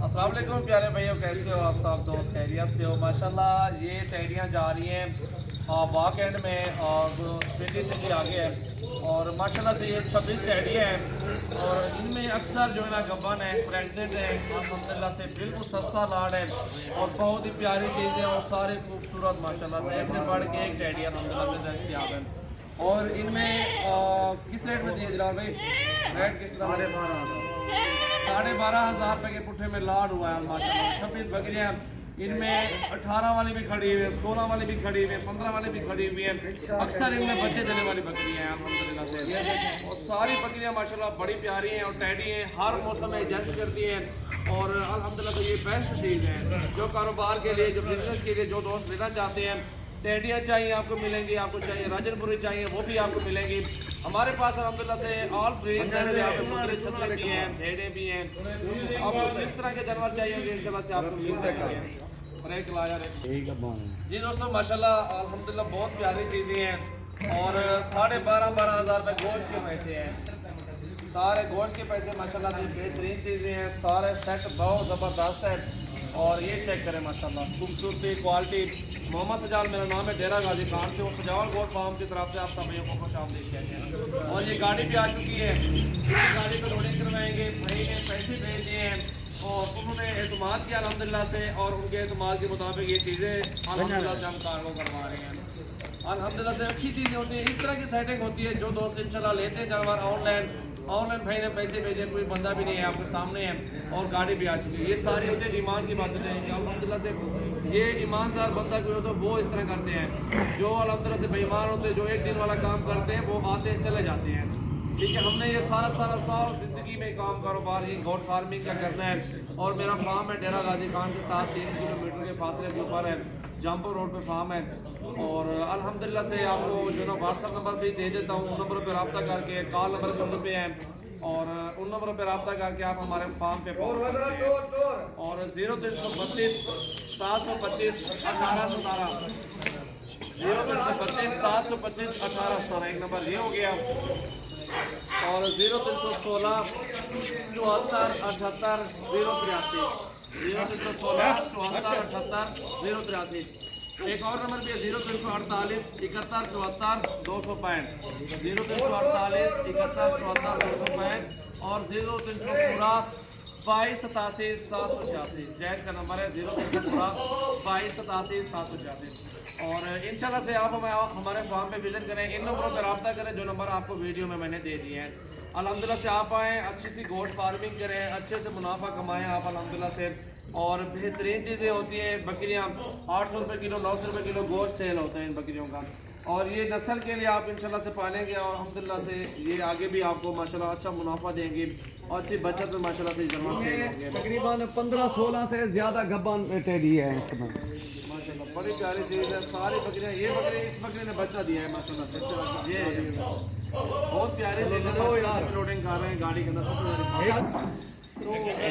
अस्सलाम वालेकुम प्यारे भाइयों, कैसे हो आप सब दोस्त? खैरियत से हो? माशाल्लाह ये टैडियाँ जा रही हैं बाक एंड में और दिल्ली से भी आगे है और माशाल्लाह से ये 26 टैडियाँ हैं और इनमें अक्सर जो है ना गबन है, प्रेगनेंट है। अल्हम्दुलिल्लाह से बिल्कुल सस्ता लाड है और बहुत ही प्यारी चीज़ें और सारे खूबसूरत माशाल्लाह से एक से बढ़ के एक टैडी अल्हम्दुलिल्लाह से दस्तयाब है। और इनमें किस रेट में दिए जनाब भाई? रेट किस? 12,500 रुपये के पुट्ठे में लाड हुआ है माशाल्लाह। 26 बकरियाँ इनमें 18 वाली भी खड़ी हुई है, 16 वाली भी खड़ी हुई है, 15 वाली भी खड़ी हुई है। अक्सर इनमें बच्चे देने वाली बकरियाँ हैं अल्हम्दुलिल्लाह से। और सारी बकरियाँ माशाल्लाह बड़ी प्यारी हैं और टैडी हैं, हर मौसम में एडजस्ट करती हैं और अल्हम्दुलिल्लाह तो ये बेस्ट चीज़ है जो कारोबार के लिए, जो बिज़नेस के लिए, जो दोस्त लेना चाहते हैं। टैडियाँ चाहिए आपको मिलेंगी, आपको चाहिए राजनपुरी चाहिए वो भी आपको मिलेंगी हमारे पास अल्हम्दुलिल्लाह से। ऑल ब्रीड बकरे छतरे भी हैं, भेड़ें भी हैं, आपको जिस तरह के जानवर चाहिए होंगे इंशाल्लाह से आपको मिल जाएंगे। और एक लाया जी दोस्तों माशाल्लाह अल्हम्दुलिल्लाह बहुत प्यारी चीज़ें हैं और 12,500 रुपये गोश्त के पैसे हैं। सारे गोश्त के पैसे माशाल्लाह से बेहतरीन चीज़ें हैं, सारे सेट बहुत ज़बरदस्त है। और ये चेक करें माशाल्लाह खूबसूरती, क्वालिटी। मोहम्मद सजाल मेरा नाम है, डेरा गाजी खान से और सजावल गोट फार्म की तरफ से आप सब भैया को खुश आमदीद कहते हैं। और ये गाड़ी भी आ चुकी है, इस गाड़ी पर लोडिंग करवाएंगे। भाई ने पैसे भेज दिए हैं और उन्होंने एतमाद किया अल्हम्दुलिल्लाह से और उनके एतमाद के मुताबिक ये चीज़ें अल्हम्दुलिल्लाह से हम कार्गो करवा रहे हैं। अल्हम्दुलिल्लाह से अच्छी चीज़ें होती हैं, इस तरह की सेटिंग होती है। जो दोस्त इंशाल्लाह लेते हैं जानवर ऑनलाइन भाई ने पैसे भेजे, कोई बंदा भी नहीं है, आपके सामने है और गाड़ी भी आ चुकी है। ये सारी होती है ईमान की बातें हैं। अल्हम्दुलिल्लाह से ये ईमानदार बंदा कोई हो तो वो इस तरह करते हैं। जो अल्हम्दुलिल्लाह से बेईमान होते हैं, जो एक दिन वाला काम करते हैं, वो आते हैं चले जाते हैं। ठीक है, हमने ये सारा साल ज़िंदगी में काम कारोबार ये गोट फार्मिंग का करना है और मेरा फार्म है डेरा गाजी खान के साथ 3 किलोमीटर के फासले के ऊपर है, जमपुर रोड पे फार्म है। और अल्हम्दुलिल्लाह से आपको जो ना व्हाट्सअप नंबर भी दे देता हूँ, उन नंबरों पर रब्ता करके, कॉल नंबर उन पे हैं और उन नंबरों पर रब्ता करके आप हमारे फार्म पे पहुँच सकते हैं। और 0332 725 1817 0332 725 1817 एक नंबर ये हो गया। और 0316 74 78 083 0316 74 78 083। एक और नंबर भी है 0348 71 74 265 0348 71 74 265 और 0316 22 87 786 जैद का नंबर है 0316 22 87 786। और इंशाल्लाह से आप हमारे फार्म पे विजिट करें, इन नंबरों पर रब्ता करें जो नंबर आपको वीडियो में मैंने दे दिए हैं। अल्हम्दुलिल्लाह से आप आएँ, अच्छी सी गोट फार्मिंग करें, अच्छे से मुनाफा कमाएं आप अल्हम्दुलिल्लाह से। और बेहतरीन चीज़ें होती हैं। बकरियाँ 800 रुपये किलो, 900 रुपये किलो गोश्त सेल होता है इन बकरियों का। और ये नस्ल के लिए आप इंशाल्लाह से पालेंगे और अल्हम्दुलिल्लाह से ये आगे भी आपको माशाल्लाह अच्छा मुनाफा देंगे और अच्छी बचत में माशाल्लाह से जमा सेल होंगे। तकरीबन 15-16 से ज़्यादा गब्बान टेडी है इसमें माशाल्लाह बड़ी प्यारी चीज़ है। सारी बकरियाँ, ये बकरी इस बकरी ने बच्चा दिया है माशाल्लाह से। ये बहुत प्यारी चीज़ है। लोडिंग कर रहे हैं गाड़ी के अंदर सबसे।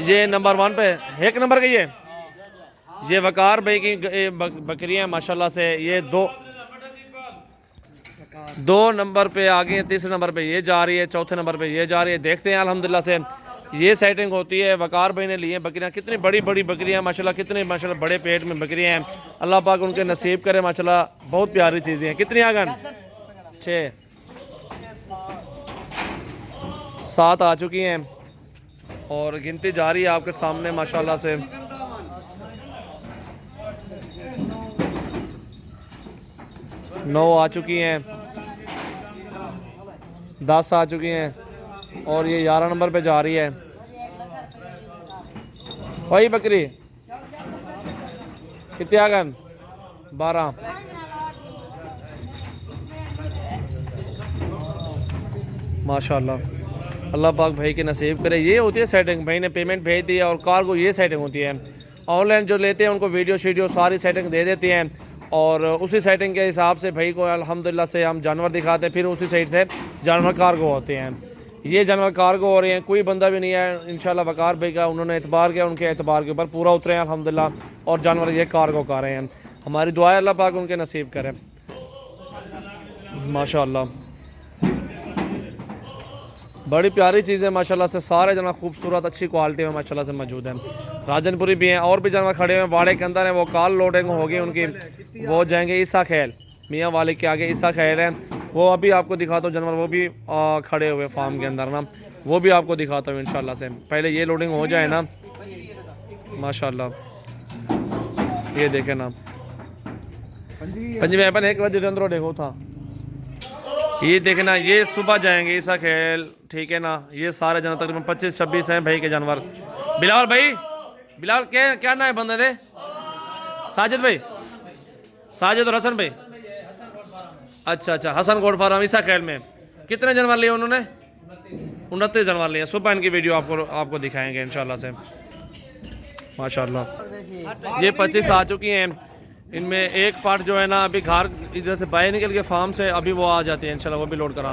ये नंबर 1 पे एक नंबर का ये वकार भाई की बकरियाँ माशाल्लाह से। ये दो नंबर पे आ गई है, तीसरे नंबर पे ये जा रही है, चौथे नंबर पे ये जा रही है। देखते हैं अल्हम्दुलिल्लाह से ये सेटिंग होती है। वकार भाई ने लिए बकरियाँ, कितनी बड़ी बड़ी बकरियाँ माशाल्लाह, कितने माशाल्लाह बड़े पेट में बकरियाँ हैं। अल्लाह पाक उनके नसीब करे माशाल्लाह, बहुत प्यारी चीज़ें हैं। कितनी आगन 6 7 आ चुकी हैं और गिनती जारी है आपके सामने माशाल्लाह से। 9 आ चुकी हैं, 10 आ चुकी हैं और ये 11 नंबर पे जा रही है। वही बकरी कितने आगन 12। माशाल्लाह अल्लाह पाक भाई के नसीब करे। ये होती है सेटिंग, भाई ने पेमेंट भेज दी है और कार्गो ये सेटिंग होती है। ऑनलाइन जो लेते हैं उनको वीडियो शीडियो सारी सेटिंग दे देते हैं और उसी सेटिंग के हिसाब से भाई को अल्हम्दुलिल्लाह से हम जानवर दिखाते हैं, फिर उसी साइड से जानवर कार्गो होते हैं। ये जानवर कार्गो हो रहे हैं, कोई बंदा भी नहीं है इंशाल्लाह। वकार भाई का उन्होंने एतबार किया, उनके एतबार के ऊपर पूरा उतरे हैं अल्हम्दुलिल्लाह और जानवर ये कार्गो कर रहे हैं। हमारी दुआ है अल्लाह पाक उनके नसीब करे माशाल्लाह। बड़ी प्यारी चीज़ें माशाल्लाह से, सारे जानवर खूबसूरत अच्छी क्वालिटी में माशाल्लाह से मौजूद हैं। राजनपुरी भी हैं, और भी जानवर खड़े हुए हैं वाड़े के अंदर हैं, वो कॉल लोडिंग होगी उनकी, वो जाएंगे ईसा खैल, मियाँ वाले के आगे ईसा खैल है, वो अभी आपको दिखाता हूँ जानवर, वो भी खड़े हुए फार्म के अंदर ना, वो भी आपको दिखाता हूँ इंशाल्लाह से। पहले ये लोडिंग हो जाए ना माशाल्लाह। ये देखें ना पंजी में अपन 1 बजे के अंदर देखो था, ये देखना, ये सुबह जाएंगे ईसा खेल, ठीक है ना। ये सारे जानवर तकरीबन 25-26 हैं भाई के जानवर। बिलाल भाई, बिलाल क्या ना है बंदे थे? साजिद भाई, साजिद और हसन भाई, अच्छा हसन गोड फार्म ईसा खेल में। कितने जानवर लिए उन्होंने? 29 जानवर लिए। सुबह इनकी वीडियो आपको दिखाएंगे इंशाल्लाह से माशाल्लाह। ये 25 आ चुकी हैं, इनमें एक पार्ट जो है ना अभी घर इधर से बाहर निकल के फार्म से अभी वो आ जाती है इंशाल्लाह, वो भी लोड करा